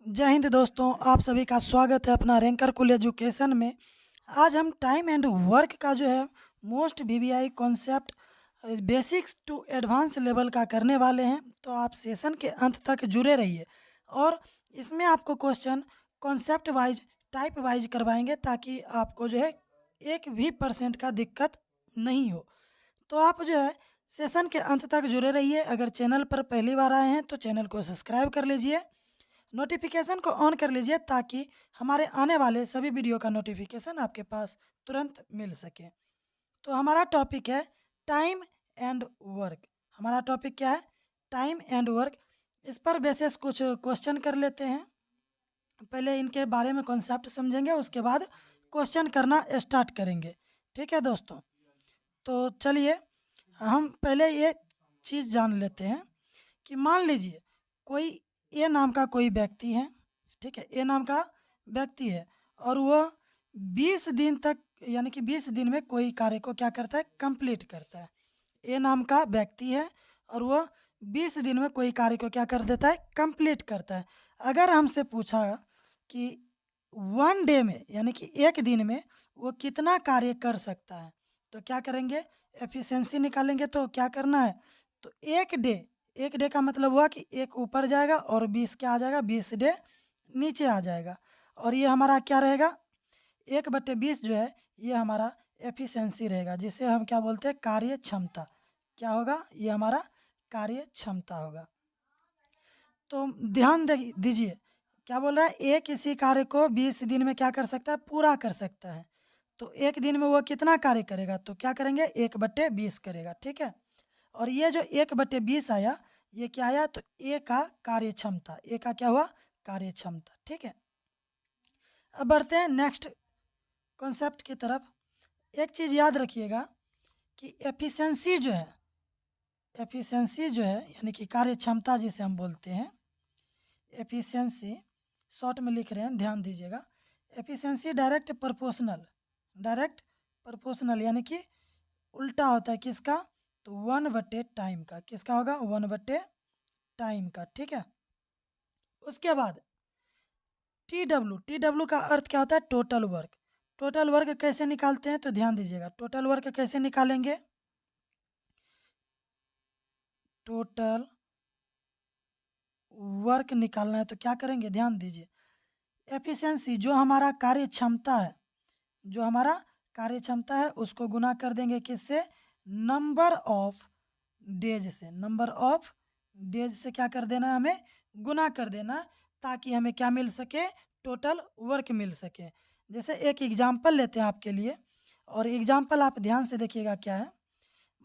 जय हिंद दोस्तों, आप सभी का स्वागत है अपना रैंकर कुल एजुकेशन में। आज हम टाइम एंड वर्क का जो है most VVI concept basics to advance level का करने वाले हैं। तो आप सेशन के अंत तक जुड़े रहिए और इसमें आपको question concept wise type wise करवाएंगे ताकि आपको जो है 1% का दिक्कत नहीं हो। तो आप जो है सेशन के अंत तक जुड़े रहिए। अगर चैनल पर पहली बार आए हैं तो चैनल को सब्सक्राइब कर लीजिए, नोटिफिकेशन को ऑन कर लीजिए ताकि हमारे आने वाले सभी वीडियो का नोटिफिकेशन आपके पास तुरंत मिल सके। तो हमारा टॉपिक है टाइम एंड वर्क। हमारा टॉपिक क्या है? Time and work. इस पर बेसिस कुछ क्वेश्चन कर लेते हैं। पहले इनके बारे में कॉन्सेप्ट समझेंगे, उसके बाद क्वेश्चन करना स्टार्ट करेंगे। ठीक है दोस्तों? तो चलिए हम पहले ये चीज़ जान लेते हैं कि मान लीजिए कोई ए नाम का कोई व्यक्ति है। ठीक है, ए नाम का व्यक्ति है और वो 20 दिन तक यानी कि 20 दिन में कोई कार्य को क्या करता है? कंप्लीट करता है। ए नाम का व्यक्ति है और वो 20 दिन में कोई कार्य को क्या कर देता है? कंप्लीट करता है। अगर हमसे पूछा कि 1 डे में यानी कि एक दिन में वो कितना कार्य कर सकता है, तो क्या करेंगे? एफिशिएंसी निकालेंगे। तो क्या करना है? तो एक डे का मतलब हुआ कि एक ऊपर जाएगा और 20 क्या आ जाएगा? 20 डे नीचे आ जाएगा। और ये हमारा क्या रहेगा? 1/20 जो है ये हमारा एफिशिएंसी रहेगा, जिसे हम क्या बोलते हैं? कार्य क्षमता। क्या होगा? ये हमारा कार्य क्षमता होगा। तो ध्यान दीजिए, क्या बोल रहा है? एक किसी कार्य को 20 दिन में क्या कर सकता है? पूरा कर सकता है। तो एक दिन में वो कितना कार्य करेगा? तो क्या करेंगे? 1/20 करेगा। ठीक है, और ये जो 1/20 आया, ये क्या आया? तो ए का कार्य क्षमता। ए का क्या हुआ? कार्य क्षमता। ठीक है, अब बढ़ते हैं नेक्स्ट कॉन्सेप्ट की तरफ। एक चीज़ याद रखिएगा कि एफिशिएंसी जो है यानी कि कार्य क्षमता जिसे हम बोलते हैं, एफिशिएंसी शॉर्ट में लिख रहे हैं, ध्यान दीजिएगा। एफिशिएंसी डायरेक्ट प्रोपोर्शनल यानी कि उल्टा होता है किसका? तो 1/टाइम का। किसका होगा? 1/टाइम का। ठीक है, उसके बाद टी डब्ल्यू का अर्थ क्या होता है? Total work. टोटल वर्क कैसे निकालते हैं? तो ध्यान दीजिएगा, टोटल वर्क कैसे निकालेंगे? टोटल वर्क निकालना है तो क्या करेंगे? ध्यान दीजिए, एफिशिएंसी जो हमारा कार्य क्षमता है, जो हमारा कार्य क्षमता है उसको गुना कर देंगे किससे? नंबर ऑफ डेज से। नंबर ऑफ डेज से क्या कर देना है? हमें गुना कर देना, ताकि हमें क्या मिल सके? टोटल वर्क मिल सके। जैसे एक एग्जाम्पल लेते हैं आपके लिए, और एग्जाम्पल आप ध्यान से देखिएगा क्या है।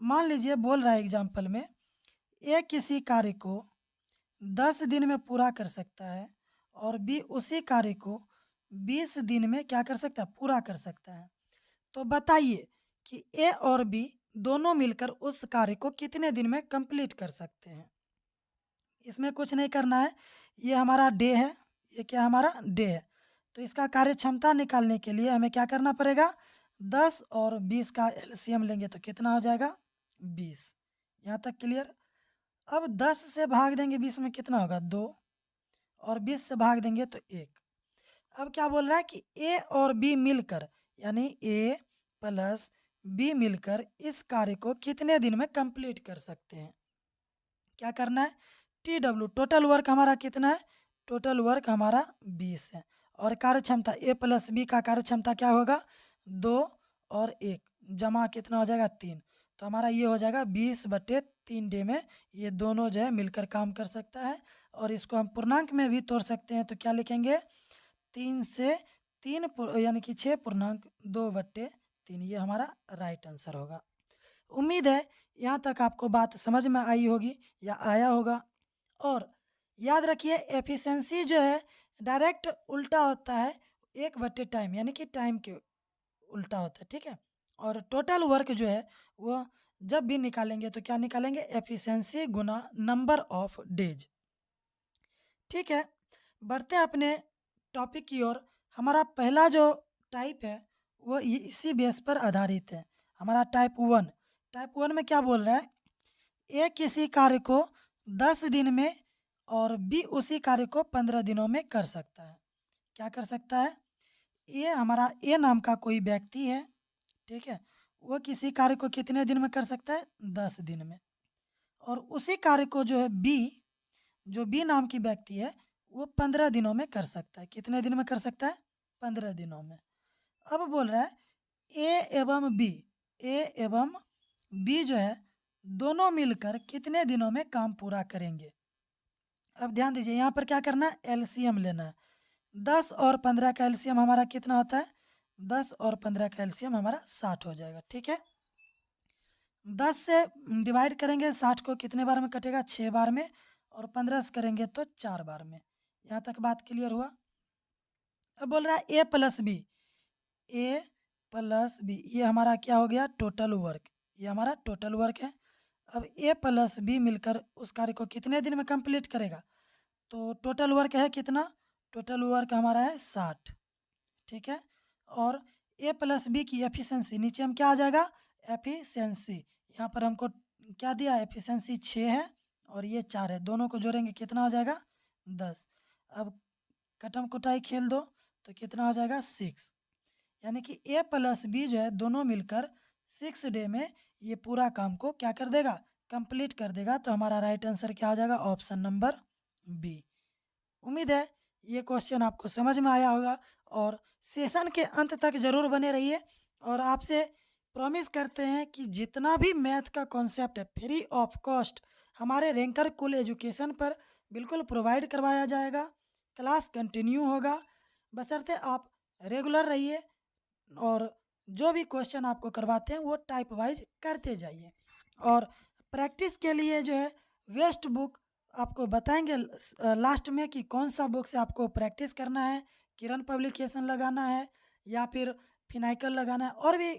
मान लीजिए बोल रहा है एग्जाम्पल में, एक किसी कार्य को 10 दिन में पूरा कर सकता है और बी उसी कार्य को 20 दिन में क्या कर सकता है? पूरा कर सकता है। तो बताइए कि ए और बी दोनों मिलकर उस कार्य को कितने दिन में कंप्लीट कर सकते हैं? इसमें कुछ नहीं करना है, ये हमारा डे है, ये क्या हमारा डे है। तो इसका कार्य क्षमता निकालने के लिए हमें क्या करना पड़ेगा? 10 और 20 का एलसीएम लेंगे तो कितना हो जाएगा? 20। यहाँ तक क्लियर? अब 10 से भाग देंगे 20 में, कितना होगा? 2, और 20 से भाग देंगे तो 1। अब क्या बोल रहा है कि ए और बी मिलकर यानी ए प्लस बी मिलकर इस कार्य को कितने दिन में कंप्लीट कर सकते हैं? क्या करना है? टी डब्ल्यू टोटल वर्क हमारा कितना है? टोटल वर्क हमारा 20 है, और कार्य क्षमता ए प्लस बी का कार्य क्षमता क्या होगा? 2 और 1 जमा कितना हो जाएगा? 3। तो हमारा ये हो जाएगा 20/3 डे में ये दोनों जो है मिलकर काम कर सकता है। और इसको हम पूर्णांक में भी तोड़ सकते हैं, तो क्या लिखेंगे? 3 से 3 यानी कि 6.2/3। ये हमारा राइट आंसर होगा। उम्मीद है यहाँ तक आपको बात समझ में आई होगी या आया होगा। और याद रखिए, एफिशिएंसी जो है डायरेक्ट उल्टा होता है 1/टाइम यानी कि टाइम के उल्टा होता है। ठीक है, और टोटल वर्क जो है वो जब भी निकालेंगे तो क्या निकालेंगे? Efficiency Guna number of days. ठीक है, बढ़ते हैं अपने टॉपिक की ओर। हमारा पहला जो टाइप है वो इसी बेस पर आधारित है। हमारा टाइप वन में क्या बोल रहा है? एक किसी कार्य को 10 दिन में और बी उसी कार्य को 15 दिनों में कर सकता है। क्या कर सकता है? ये हमारा ए नाम का कोई व्यक्ति है, ठीक है? वो किसी कार्य को कितने दिन में कर सकता है? 10 दिन में। और उसी कार्य को जो है बी, जो बी नाम की व्यक्ति है, वो 15 दिनों में कर सकता है। कितने दिन में कर सकता है? 15 दिनों में। अब बोल रहा है ए एवं बी, ए एवं बी जो है दोनों मिलकर कितने दिनों में काम पूरा करेंगे? अब ध्यान दीजिए, यहाँ पर क्या करना है? एलसीएम लेना है। 10 और 15 का एलसीएम हमारा कितना होता है? 10 और 15 का एलसीएम हमारा 60 हो जाएगा, ठीक है? 10 से डिवाइड करेंगे 60 को, कितने बार में कटेगा? 6 बार में। और 15 से करेंगे तो 4 बार में। यहाँ तक बात क्लियर हुआ? अब बोल रहा है ए प्लस बी, ए प्लस बी, ये हमारा क्या हो गया? Total work. ये हमारा टोटल वर्क है। अब ए प्लस बी मिलकर उस कार्य को कितने दिन में कंप्लीट करेगा? तो टोटल वर्क है कितना? टोटल वर्क हमारा है 60, ठीक है? और ए प्लस बी की एफिशिएंसी, नीचे हम क्या आ जाएगा? एफिशिएंसी। यहाँ पर हमको क्या दिया? एफिशिएंसी 6 है और ये 4 है, दोनों को जोड़ेंगे कितना हो जाएगा? 10। अब कटम कुटाई खेल दो तो कितना हो जाएगा? 6। यानी कि ए प्लस बी जो है दोनों मिलकर 6 डे में ये पूरा काम को क्या कर देगा? कंप्लीट कर देगा। तो हमारा राइट आंसर क्या हो जाएगा? Option number B. उम्मीद है ये क्वेश्चन आपको समझ में आया होगा और सेशन के अंत तक ज़रूर बने रहिए। और आपसे प्रॉमिस करते हैं कि जितना भी मैथ का कॉन्सेप्ट है फ्री ऑफ कॉस्ट हमारे रैंकर कुल एजुकेशन पर बिल्कुल प्रोवाइड करवाया जाएगा। क्लास कंटिन्यू होगा, बशर्ते आप रेगुलर रहिए और जो भी क्वेश्चन आपको करवाते हैं वो टाइप वाइज करते जाइए। और प्रैक्टिस के लिए जो है वेस्ट बुक आपको बताएंगे लास्ट में कि कौन सा बुक से आपको प्रैक्टिस करना है। किरण पब्लिकेशन लगाना है या फिर फिनाइकल लगाना है, और भी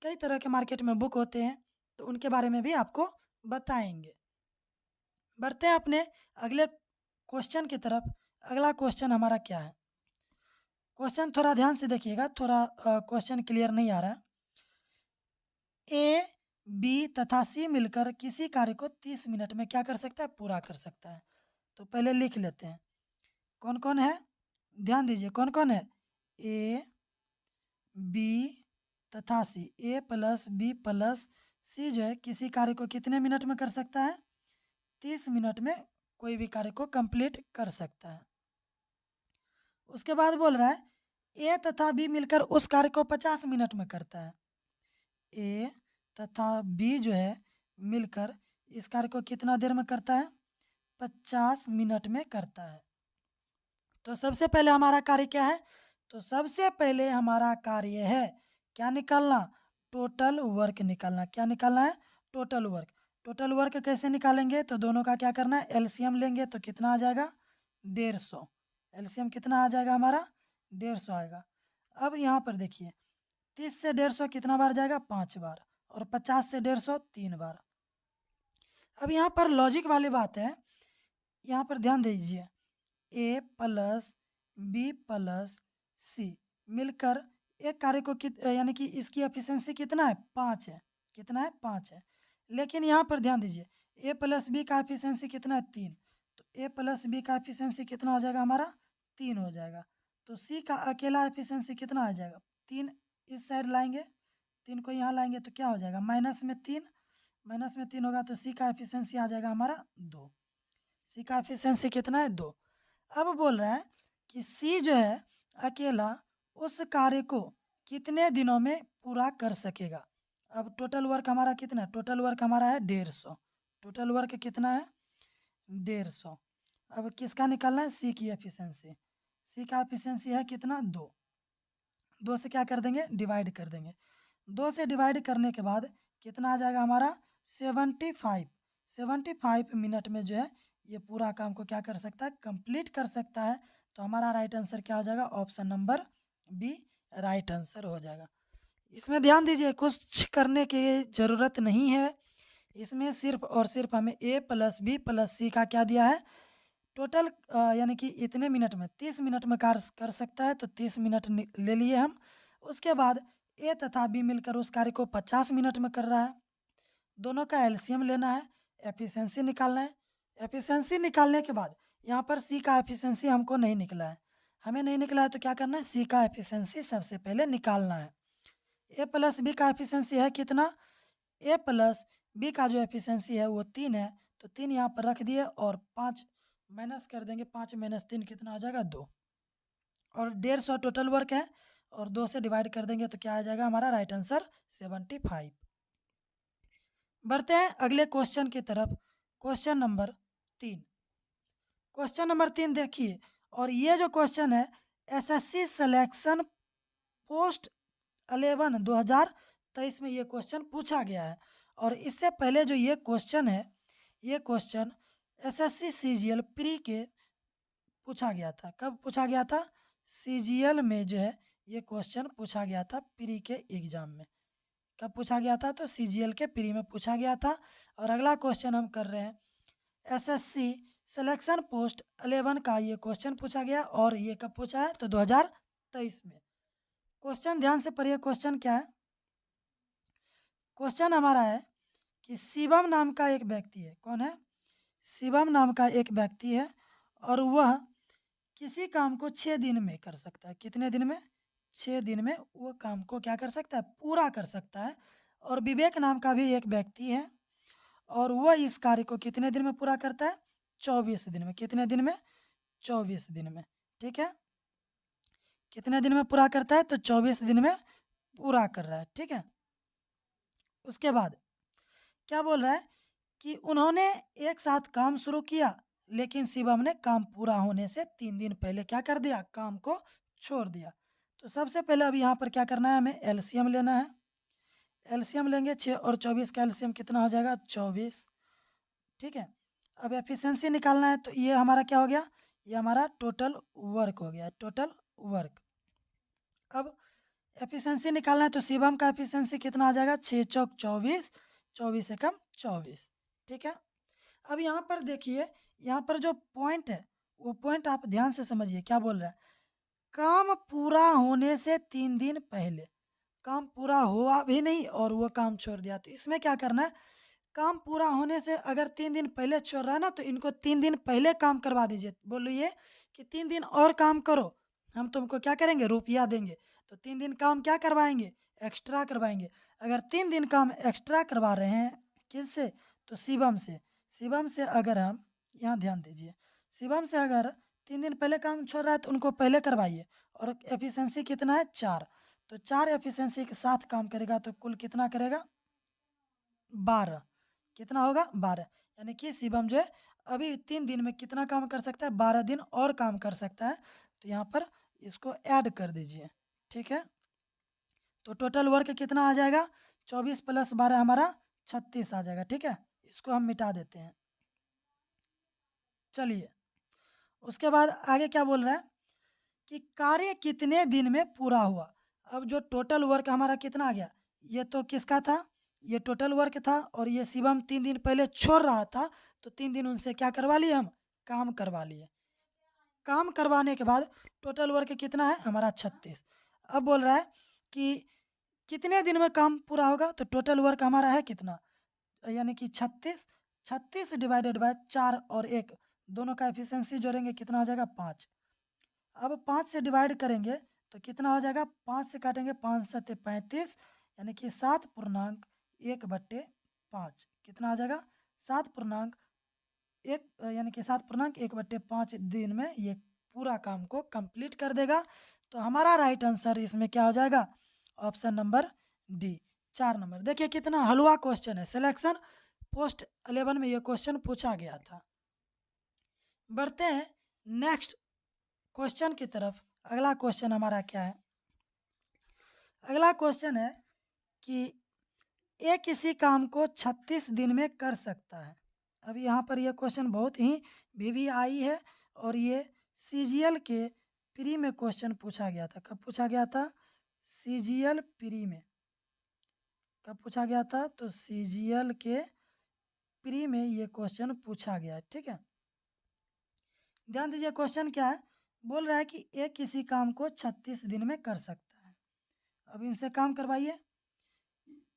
कई तरह के मार्केट में बुक होते हैं, तो उनके बारे में भी आपको बताएंगे। बढ़ते हैं अपने अगले क्वेश्चन की तरफ। अगला क्वेश्चन हमारा क्या है? क्वेश्चन थोड़ा ध्यान से देखिएगा, थोड़ा क्वेश्चन क्लियर नहीं आ रहा है। ए, बी तथा सी मिलकर किसी कार्य को 30 मिनट में क्या कर सकता है? पूरा कर सकता है। तो पहले लिख लेते हैं कौन कौन है। ध्यान दीजिए कौन कौन है? ए, बी तथा सी। ए प्लस बी प्लस सी जो है किसी कार्य को कितने मिनट में कर सकता है? 30 मिनट में कोई भी कार्य को कंप्लीट कर सकता है। उसके बाद बोल रहा है ए तथा बी मिलकर उस कार्य को 50 मिनट में करता है। ए तथा बी जो है मिलकर इस कार्य को कितना देर में करता है? 50 मिनट में करता है। तो सबसे पहले हमारा कार्य क्या है? तो सबसे पहले हमारा कार्य है क्या निकालना? टोटल वर्क निकालना। क्या निकालना है? Total work. टोटल वर्क कैसे निकालेंगे? तो दोनों का क्या करना है? एलसीएम लेंगे तो कितना आ जाएगा? 150। एलसीएम कितना आ जाएगा हमारा? 150 आएगा। अब यहाँ पर देखिए 30 से 150 कितना बार जाएगा? 5 बार। और 50 से 150 3 बार। अब यहाँ पर लॉजिक वाली बात है, यहाँ पर ध्यान दीजिए। ए प्लस बी प्लस सी मिलकर एक कार्य को यानी कि इसकी एफिशिएंसी कितना है? 5 है। कितना है? 5 है। लेकिन यहाँ पर ध्यान दीजिए ए प्लस बी का एफिशिएंसी कितना है? 3। तो ए प्लस बी का एफिशिएंसी कितना हो जाएगा हमारा? 3 हो जाएगा। तो सी का अकेला एफिशिएंसी कितना आ जाएगा? 3 इस साइड लाएंगे, 3 को यहाँ लाएंगे तो क्या हो जाएगा? माइनस में 3, माइनस में 3 होगा तो सी का एफिशिएंसी आ जाएगा हमारा 2। सी का एफिशिएंसी कितना है? 2। अब बोल रहा है कि सी जो है अकेला उस कार्य को कितने दिनों में पूरा कर सकेगा? अब टोटल वर्क हमारा कितना है? टोटल वर्क हमारा है 150। टोटल वर्क कितना है? 150। अब किसका निकालना है? सी की एफिशिएंसी। सी का एफिशिएंसी है कितना? 2। 2 से क्या कर देंगे? डिवाइड कर देंगे। 2 से डिवाइड करने के बाद कितना आ जाएगा हमारा? 75। 75 मिनट में जो है ये पूरा काम को क्या कर सकता है? कंप्लीट कर सकता है। तो हमारा राइट आंसर क्या हो जाएगा? Option number B right answer हो जाएगा। इसमें ध्यान दीजिए कुछ करने की ज़रूरत नहीं है। इसमें सिर्फ और सिर्फ हमें ए प्लस बी प्लस सी का क्या दिया है? टोटल यानी कि इतने मिनट में 30 मिनट में कार्य कर सकता है, तो 30 मिनट ले लिए हम। उसके बाद ए तथा बी मिलकर उस कार्य को 50 मिनट में कर रहा है। दोनों का एलसीएम लेना है, एफिशिएंसी निकालना है। एफिशिएंसी निकालने के बाद यहाँ पर सी का एफिशिएंसी हमको नहीं निकला है। हमें नहीं निकला है तो क्या करना है, सी का एफिशिएंसी सबसे पहले निकालना है। ए प्लस बी का एफिशिएंसी है कितना, ए प्लस बी का जो एफिशिएंसी है वो 3 है, तो 3 यहाँ पर रख दिए और 5 माइनस कर देंगे, 5 माइनस 3 कितना आ जाएगा 2, और 150 टोटल वर्क है और 2 से डिवाइड कर देंगे तो क्या आ जाएगा हमारा राइट आंसर 75। बढ़ते हैं अगले क्वेश्चन की तरफ। Question number 3। क्वेश्चन नंबर 3 देखिए, और ये जो क्वेश्चन है एसएससी सिलेक्शन पोस्ट 11 2023 में ये क्वेश्चन पूछा गया है। और इससे पहले जो ये क्वेश्चन है, ये क्वेश्चन एसएससी सीजीएल प्री के पूछा गया था। कब पूछा गया था, सीजीएल में जो है ये क्वेश्चन पूछा गया था प्री के एग्जाम में। कब पूछा गया था, तो सीजीएल के प्री में पूछा गया था। और अगला क्वेश्चन हम कर रहे हैं एसएससी सिलेक्शन पोस्ट 11 का ये क्वेश्चन पूछा गया, और ये कब पूछा है, तो 2023 में। क्वेश्चन ध्यान से पढ़िए, क्वेश्चन क्या है। क्वेश्चन हमारा है कि शिवम नाम का एक व्यक्ति है। कौन है, शिवम नाम का एक व्यक्ति है, और वह किसी काम को 6 दिन में कर सकता है। कितने दिन में, 6 दिन में वो काम को क्या कर सकता है, पूरा कर सकता है। और विवेक नाम का भी एक व्यक्ति है, और वह इस कार्य को कितने दिन में पूरा करता है, 24 दिन में। कितने दिन में, 24 दिन में। ठीक है, कितने दिन में पूरा करता है, तो 24 दिन में पूरा कर रहा है। ठीक है, उसके बाद क्या बोल रहा है कि उन्होंने एक साथ काम शुरू किया, लेकिन शिवम ने काम पूरा होने से 3 दिन पहले क्या कर दिया, काम को छोड़ दिया। तो सबसे पहले अब यहाँ पर क्या करना है, हमें एलसीएम लेना है। एलसीएम लेंगे, 6 और 24 का एलसीएम कितना हो जाएगा, 24। ठीक है, अब एफिशिएंसी निकालना है, तो ये हमारा क्या हो गया, ये हमारा टोटल वर्क हो गया, टोटल वर्क। अब एफिशिएंसी निकालना है, तो शिवम का एफिशिएंसी कितना आ जाएगा, 6 चौक 24, 24 एकम 24। ठीक है, अब यहाँ पर देखिए, यहाँ पर जो पॉइंट है वो पॉइंट आप ध्यान से समझिए, क्या बोल रहा है, काम पूरा होने से 3 दिन पहले। काम पूरा हुआ भी नहीं और वो काम छोड़ दिया, तो इसमें क्या करना है, काम पूरा होने से अगर 3 दिन पहले छोड़ रहा है ना, तो इनको 3 दिन पहले काम करवा दीजिए। बोलिए कि 3 दिन और काम करो, हम तुमको क्या करेंगे, रुपया देंगे। तो 3 दिन काम क्या करवाएंगे, एक्स्ट्रा करवाएंगे। अगर 3 दिन काम एक्स्ट्रा करवा रहे हैं किससे, तो शिवम से। शिवम से अगर हम, यहाँ ध्यान दीजिए, शिवम से अगर 3 दिन पहले काम छोड़ रहा है तो उनको पहले करवाइए। और एफिशिएंसी कितना है, 4। तो 4 एफिशिएंसी के साथ काम करेगा तो कुल कितना करेगा, 12। कितना होगा, 12। यानी कि शिवम जो है अभी 3 दिन में कितना काम कर सकता है, 12 दिन और काम कर सकता है। तो यहाँ पर इसको ऐड कर दीजिए। ठीक है, तो टोटल वर्क कितना आ जाएगा, 24 + 12 हमारा 36 आ जाएगा। ठीक है, इसको हम मिटा देते हैं। चलिए, उसके बाद आगे क्या बोल रहा है कि कार्य कितने दिन में पूरा हुआ। अब जो टोटल वर्क हमारा कितना आ गया, ये तो किसका था, ये टोटल वर्क था, और ये शिवम 3 दिन पहले छोड़ रहा था, तो 3 दिन उनसे क्या करवा लिए, हम काम करवा लिए। काम करवाने के बाद टोटल वर्क कितना है हमारा, 36। अब बोल रहा है कि कितने दिन में काम पूरा होगा, तो टोटल वर्क हमारा है कितना, यानी कि 36। 36 डिवाइडेड बाय 4 और 1 दोनों का एफिशिएंसी जोड़ेंगे, कितना हो जाएगा, 5। अब 5 से डिवाइड करेंगे तो कितना हो जाएगा, 5 से काटेंगे, 5 7 35, यानी कि 7/1/5 कितना आ जाएगा, 7/1, यानी कि 7/1/5 दिन में ये पूरा काम को कंप्लीट कर देगा। तो हमारा राइट आंसर इसमें क्या हो जाएगा, ऑप्शन नंबर डी, 4 नंबर। देखिए कितना हलवा क्वेश्चन है, सिलेक्शन पोस्ट 11 में ये क्वेश्चन पूछा गया था। बढ़ते हैं नेक्स्ट क्वेश्चन की तरफ। अगला क्वेश्चन हमारा क्या है, अगला क्वेश्चन है कि ए किसी काम को 36 दिन में कर सकता है। अब यहाँ पर यह क्वेश्चन बहुत ही वीवीआई है, और ये सीजीएल के प्री में क्वेश्चन पूछा गया था। कब पूछा गया था, सीजीएल प्री में। कब पूछा गया था, तो सीजीएल के प्री में ये क्वेश्चन पूछा गया है। ठीक है, ध्यान दीजिए क्वेश्चन क्या है, बोल रहा है कि ए किसी काम को 36 दिन में कर सकता है। अब इनसे काम करवाइए,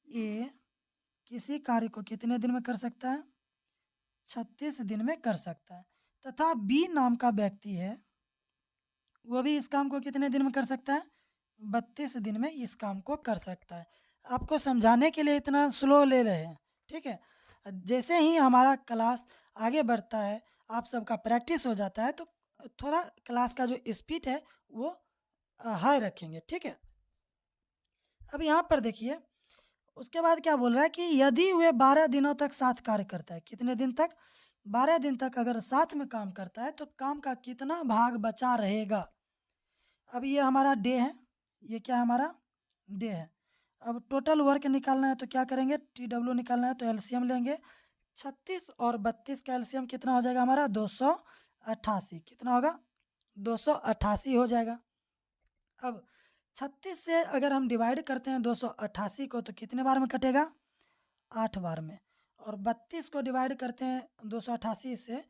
ए किसी कार्य को कितने दिन में कर सकता है, 36 दिन में कर सकता है। तथा बी नाम का व्यक्ति है, वो भी इस काम को कितने दिन में कर सकता है? 32 दिन में इस काम को कर सकता है। आपको समझाने के लिए इतना स्लो ले रहे हैं, ठीक है? जैसे ही हमारा क्लास आगे बढ़ता है, आप सबका प्रैक्टिस हो जाता है, तो थोड़ा क्लास का जो स्पीड है वो हाई रखेंगे, ठीक है? अब यहाँ पर देखिए, उसके बाद क्या बोल रहा है कि यदि वे 12 दिनों तक साथ कार्य करता है, कितने दिन तक? 12 दिन तक अगर साथ में काम करता है, तो काम का कितना भाग बचा रहेगा? अब ये हमारा डे है, ये क्या है हमारा? डे है। अब टोटल वर्क निकालना है तो क्या करेंगे? TW निकालना है तो एलसीएम लेंगे। 36 और 32 का एलसीएम कितना हो जाएगा हमारा? 288। कितना होगा? 288 हो जाएगा। अब 36 से अगर हम डिवाइड करते हैं 288 को, तो कितने बार में कटेगा? 8 बार में। और 32 को डिवाइड करते हैं 288 से,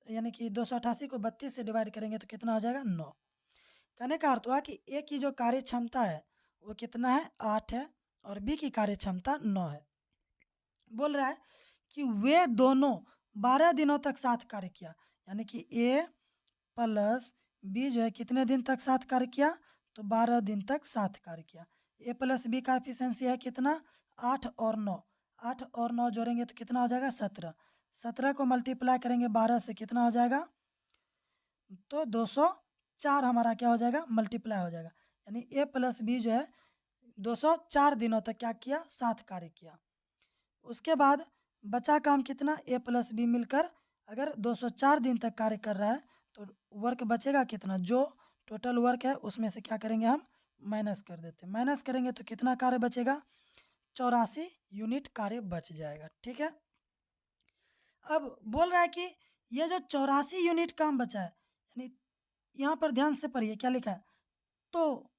यानी कि 288 को 32 से डिवाइड करेंगे तो कितना हो जाएगा? 9। कहने का अर्थ हुआ कि ए की जो कार्य क्षमता है वो कितना है? 8 है, और बी की कार्य क्षमता 9 है। बोल रहा है कि वे दोनों 12 दिनों तक साथ कार्य किया, यानी कि ए प्लस बी जो है कितने दिन तक साथ कार्य किया? तो 12 दिन तक साथ कार्य किया। ए प्लस बी का एफिशिएंसी है कितना? 8 और 9। 8 और 9 जोड़ेंगे तो कितना हो जाएगा? 17। 17 को मल्टीप्लाई करेंगे 12 से, कितना हो जाएगा? तो 204 हमारा क्या हो जाएगा? मल्टीप्लाई हो जाएगा। यानी ए प्लस बी जो है 204 दिनों तक क्या किया? साथ कार्य किया। उसके बाद बचा काम कितना? ए प्लस बी मिलकर अगर 204 दिन तक कार्य कर रहा है, तो वर्क बचेगा कितना? जो टोटल वर्क है उसमें से क्या करेंगे हम? माइनस कर देते हैं। माइनस करेंगे तो कितना कार्य बचेगा? 84 यूनिट कार्य बच जाएगा, ठीक है? अब बोल रहा है कि ये जो 84 यूनिट काम बचा है, यानी यहाँ पर ध्यान से पढ़िए क्या लिखा है। तो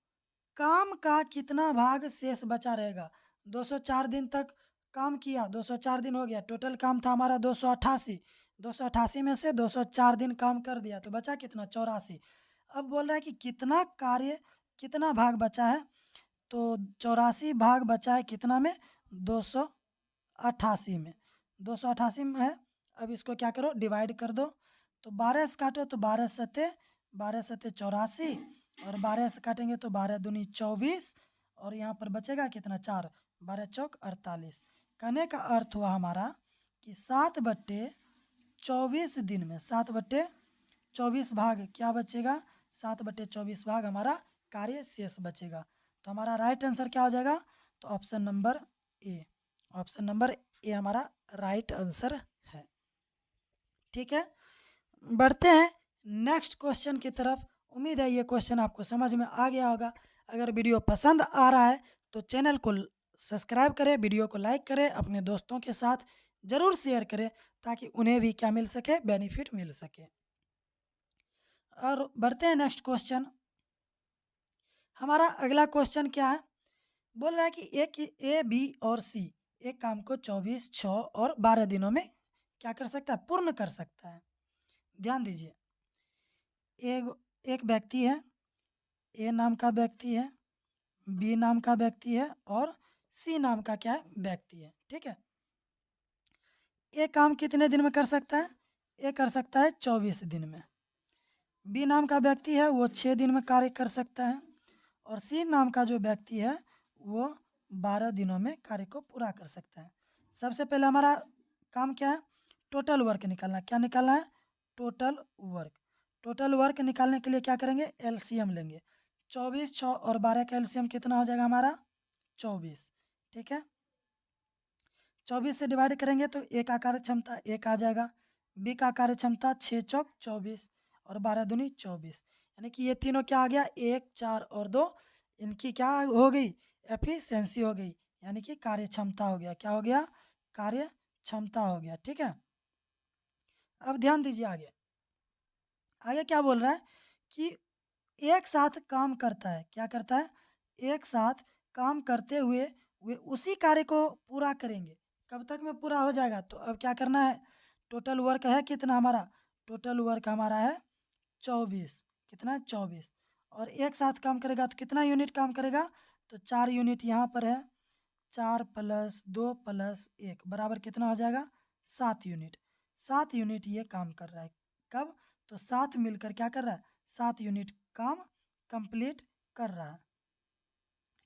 काम का कितना भाग शेष बचा रहेगा? 204 दिन तक काम किया, 204 दिन हो गया, टोटल काम था हमारा 288। 288 में से 204 दिन काम कर दिया, तो बचा कितना? 84। अब बोल रहा है कि कितना कार्य, कितना भाग बचा है? तो 84 भाग बचा है कितना में? 288 में। 288 में है। अब इसको क्या करो? डिवाइड कर दो। तो 12 से काटो तो 12 सत्ते 12 सत्ते 84, और 12 से काटेंगे तो 12 दूनी 24, और यहाँ पर बचेगा कितना? 4। 12 चौक 48। कहने का अर्थ हुआ हमारा कि 7/24 दिन में 7/24 भाग क्या बचेगा? 7/24 भाग हमारा कार्य शेष बचेगा। तो हमारा राइट आंसर क्या हो जाएगा? तो option number A. Option number A हमारा राइट आंसर है, ठीक है? बढ़ते हैं नेक्स्ट क्वेश्चन की तरफ। उम्मीद है ये क्वेश्चन आपको समझ में आ गया होगा। अगर वीडियो पसंद आ रहा है तो चैनल को सब्सक्राइब करें, वीडियो को लाइक करें, अपने दोस्तों के साथ ज़रूर शेयर करें, ताकि उन्हें भी क्या मिल सके? बेनिफिट मिल सके। और बढ़ते हैं नेक्स्ट क्वेश्चन। हमारा अगला क्वेश्चन क्या है? बोल रहा है कि ए बी और सी एक काम को 24, 6 और 12 दिनों में क्या कर सकता है? पूर्ण कर सकता है। ध्यान दीजिए, एक एक व्यक्ति है, ए नाम का व्यक्ति है, बी नाम का व्यक्ति है, और सी नाम का क्या है? व्यक्ति है, ठीक है? ये काम कितने दिन में कर सकता है? ये कर सकता है 24 दिन में। बी नाम का व्यक्ति है वो 6 दिन में कार्य कर सकता है, और सी नाम का जो व्यक्ति है वो 12 दिनों में कार्य को पूरा कर सकता है। सबसे पहले हमारा काम क्या है? टोटल वर्क निकालना। क्या निकालना है? Total work. टोटल वर्क निकालने के लिए क्या करेंगे? एलसीएम लेंगे। 24, 6 और 12 का एलसीएम कितना हो जाएगा हमारा? 24, ठीक है? 24 से डिवाइड करेंगे तो ए का कार्य क्षमता 1 आ जाएगा, बी का कार्य क्षमता 6 चौक 24, और 12 दूनी 24, यानी कि ये तीनों क्या आ गया? 1, 4 और 2। इनकी क्या हो गई? एफिशिएंसी हो गई, यानी कि कार्य क्षमता हो गया। क्या हो गया? कार्य क्षमता हो गया, ठीक है? अब ध्यान दीजिए आगे। आगे क्या बोल रहा है कि एक साथ काम करता है। क्या करता है? एक साथ काम करते हुए वे उसी कार्य को पूरा करेंगे। कब तक में पूरा हो जाएगा? तो अब क्या करना है? टोटल वर्क है कितना हमारा? टोटल वर्क हमारा है 24। कितना है? 24। और एक साथ काम करेगा तो कितना यूनिट काम करेगा? तो 4 यूनिट यहाँ पर है। 4 + 2 + 1 बराबर कितना हो जाएगा? 7 यूनिट। 7 यूनिट ये काम कर रहा है। कब? तो 7 मिलकर क्या कर रहा है, 7 यूनिट काम कंप्लीट कर रहा है।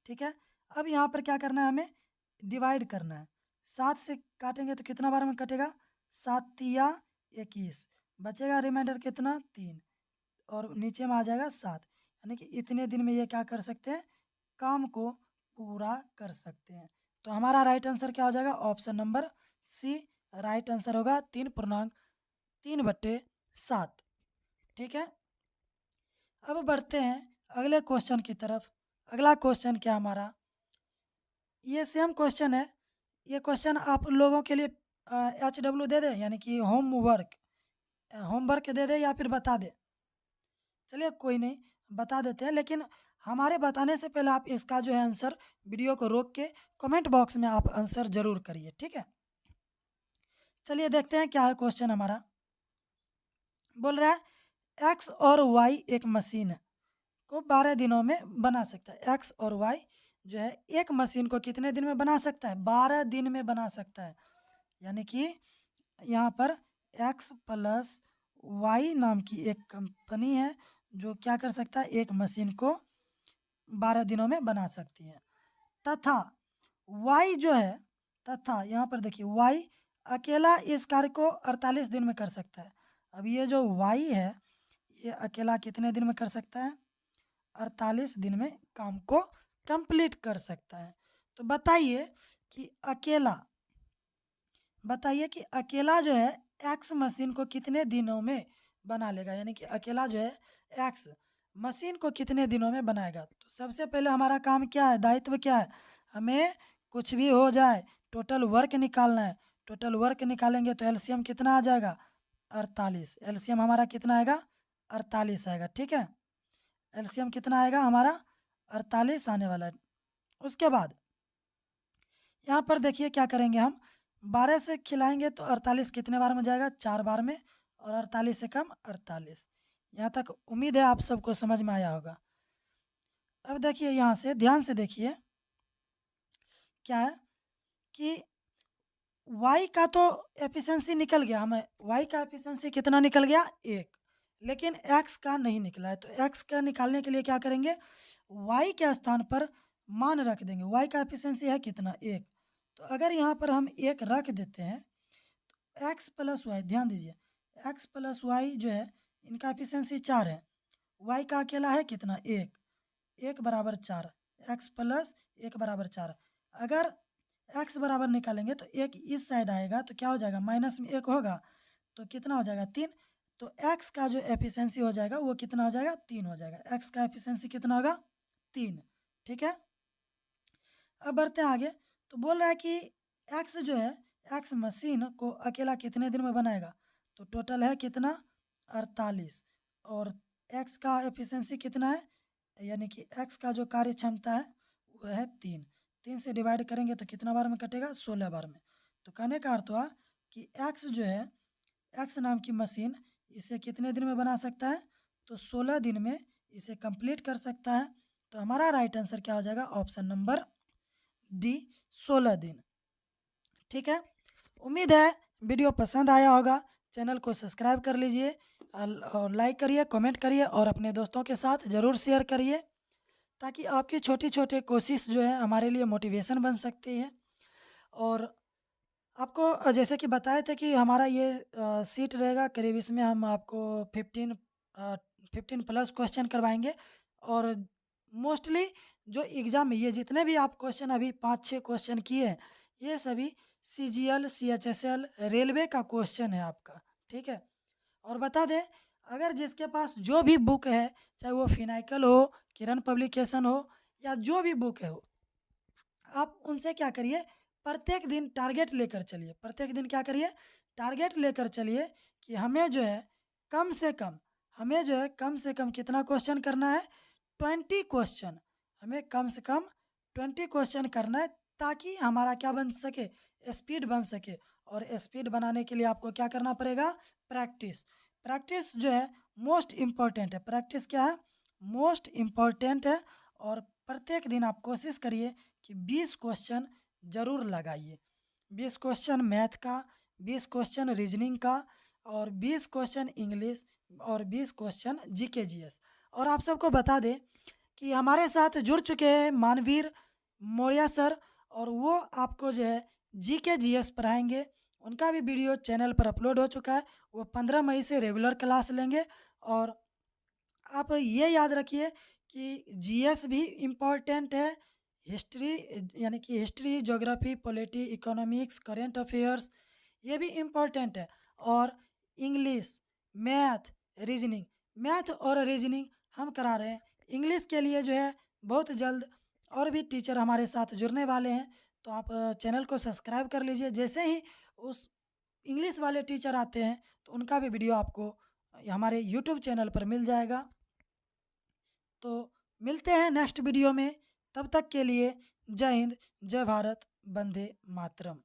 ठीक है, अब यहाँ पर क्या करना है, हमें डिवाइड करना है। 7 से काटेंगे तो कितना बार में कटेगा, 7 तिया 21, बचेगा रिमाइंडर कितना 3, और नीचे में आ जाएगा 7, यानी कि इतने दिन में ये क्या कर सकते हैं, काम को पूरा कर सकते हैं। तो हमारा राइट आंसर क्या हो जाएगा, option number C right answer होगा, 3/3/7। ठीक है, अब बढ़ते हैं अगले क्वेश्चन की तरफ। अगला क्वेश्चन क्या हमारा, ये सेम क्वेश्चन है। ये क्वेश्चन आप लोगों के लिए HW दे दे, यानी कि होमवर्क दे दे या फिर बता दे। चलिए कोई नहीं, बता देते हैं, लेकिन हमारे बताने से पहले आप इसका जो है आंसर वीडियो को रोक के कमेंट बॉक्स में आप आंसर जरूर करिए। ठीक है, चलिए देखते हैं क्या है क्वेश्चन हमारा। बोल रहा है एक्स और वाई एक मशीन को 12 दिनों में बना सकता है। एक्स और वाई जो है एक मशीन को कितने दिन में बना सकता है, 12 दिन में बना सकता है। यानी कि यहाँ पर एक्स प्लस वाई नाम की एक कंपनी है जो क्या कर सकता है, एक मशीन को 12 दिनों में बना सकती है। तथा वाई जो है, तथा यहाँ पर देखिए वाई अकेला इस कार्य को 48 दिन में कर सकता है। अब ये जो वाई है ये अकेला कितने दिन में कर सकता है, 48 दिन में काम को कंप्लीट कर सकता है। तो बताइए कि अकेला जो है एक्स मशीन को कितने दिनों में बना लेगा, यानी कि अकेला जो है एक्स मशीन को कितने दिनों में बनाएगा। तो सबसे पहले हमारा काम क्या है, दायित्व क्या है, हमें कुछ भी हो जाए टोटल वर्क निकालना है। टोटल वर्क निकालेंगे तो एलसीएम कितना आ जाएगा, 48। एलसीएम हमारा कितना आएगा, 48 आएगा। ठीक है, एलसीएम कितना आएगा हमारा, 48 आने वाला है। उसके बाद यहाँ पर देखिए क्या करेंगे हम, 12 से खिलाएंगे तो 48 कितने बार में जाएगा, 4 बार में, और 48 से कम 48। यहाँ तक उम्मीद है आप सबको समझ में आया होगा। अब देखिए यहाँ से ध्यान से देखिए क्या है कि y का तो एफिशिएंसी निकल गया, हमें y का एफिशिएंसी कितना निकल गया, 1, लेकिन x का नहीं निकला है। तो x का निकालने के लिए क्या करेंगे, y के स्थान पर मान रख देंगे। y का एफिशिएंसी है कितना, 1। तो अगर यहाँ पर हम 1 रख देते हैं तो x प्लस वाई, ध्यान दीजिए x प्लस वाई जो है इनका एफिशिएंसी 4 है, y का अकेला है कितना, 1, 1 बराबर 4, x प्लस 1 बराबर 4। अगर x बराबर निकालेंगे तो 1 इस साइड आएगा तो क्या हो जाएगा, माइनस में 1 होगा तो कितना हो जाएगा, 3। तो x का जो एफिशिएंसी हो जाएगा वो कितना हो जाएगा, 3 हो जाएगा। x का एफिशिएंसी कितना होगा, 3। ठीक है, अब बढ़ते हैं आगे। तो बोल रहा है कि x जो है, x मशीन को अकेला कितने दिन में बनाएगा। तो टोटल है कितना, 48, और x का एफिशिएंसी कितना है, यानी कि x का जो कार्य क्षमता है वो है 3। 3 से डिवाइड करेंगे तो कितना बार में कटेगा, 16 बार में। तो कहने का अर्थ हुआ कि x जो है, x नाम की मशीन इसे कितने दिन में बना सकता है, तो 16 दिन में इसे कंप्लीट कर सकता है। तो हमारा राइट आंसर क्या हो जाएगा, ऑप्शन नंबर डी, 16 दिन। ठीक है, उम्मीद है वीडियो पसंद आया होगा। चैनल को सब्सक्राइब कर लीजिए और लाइक करिए, कमेंट करिए और अपने दोस्तों के साथ ज़रूर शेयर करिए, ताकि आपकी छोटी छोटी कोशिश जो है हमारे लिए मोटिवेशन बन सकती है। और आपको जैसे कि बताए थे कि हमारा ये सीट रहेगा करीब, इसमें हम आपको 15 प्लस क्वेश्चन करवाएंगे। और मोस्टली जो एग्ज़ाम में ये जितने भी आप क्वेश्चन अभी 5-6 क्वेश्चन किए हैं, ये सभी CGL CHSL रेलवे का क्वेश्चन है आपका। ठीक है, और बता दें अगर जिसके पास जो भी बुक है, चाहे वो फिनाइकल हो, किरण पब्लिकेशन हो, या जो भी बुक है हो, आप उनसे क्या करिए, प्रत्येक दिन टारगेट लेकर चलिए। प्रत्येक दिन क्या करिए, टारगेट लेकर चलिए कि हमें जो है कम से कम, कितना क्वेश्चन करना है, 20 क्वेश्चन। हमें कम से कम 20 क्वेश्चन करना है, ताकि हमारा क्या बन सके, स्पीड बन सके। और स्पीड बनाने के लिए आपको क्या करना पड़ेगा, प्रैक्टिस। प्रैक्टिस जो है मोस्ट इम्पॉर्टेंट है। प्रैक्टिस क्या है, मोस्ट इम्पॉर्टेंट है। और प्रत्येक दिन आप कोशिश करिए कि 20 क्वेश्चन ज़रूर लगाइए। 20 क्वेश्चन मैथ का, 20 क्वेश्चन रीजनिंग का, और 20 क्वेश्चन इंग्लिश, और 20 क्वेश्चन जीके जीएस। और आप सबको बता दें कि हमारे साथ जुड़ चुके हैं मानवीर मौर्य सर, और वो आपको जो है जीके जीएस पढ़ाएंगे। उनका भी वीडियो चैनल पर अपलोड हो चुका है। वो 15 मई से रेगुलर क्लास लेंगे। और आप ये याद रखिए कि जीएस भी इम्पॉर्टेंट है, हिस्ट्री यानी कि history, geography, polity, economics, current affairs ये भी इम्पॉर्टेंट है। और इंग्लिश, मैथ, रीजनिंग, मैथ और रीजनिंग हम करा रहे हैं। इंग्लिश के लिए जो है बहुत जल्द और भी टीचर हमारे साथ जुड़ने वाले हैं, तो आप चैनल को सब्सक्राइब कर लीजिए। जैसे ही उस इंग्लिश वाले टीचर आते हैं तो उनका भी वीडियो आपको हमारे यूट्यूब चैनल पर मिल जाएगा। तो मिलते हैं नेक्स्ट वीडियो में। तब तक के लिए जय हिंद, जय भारत, वंदे मातरम।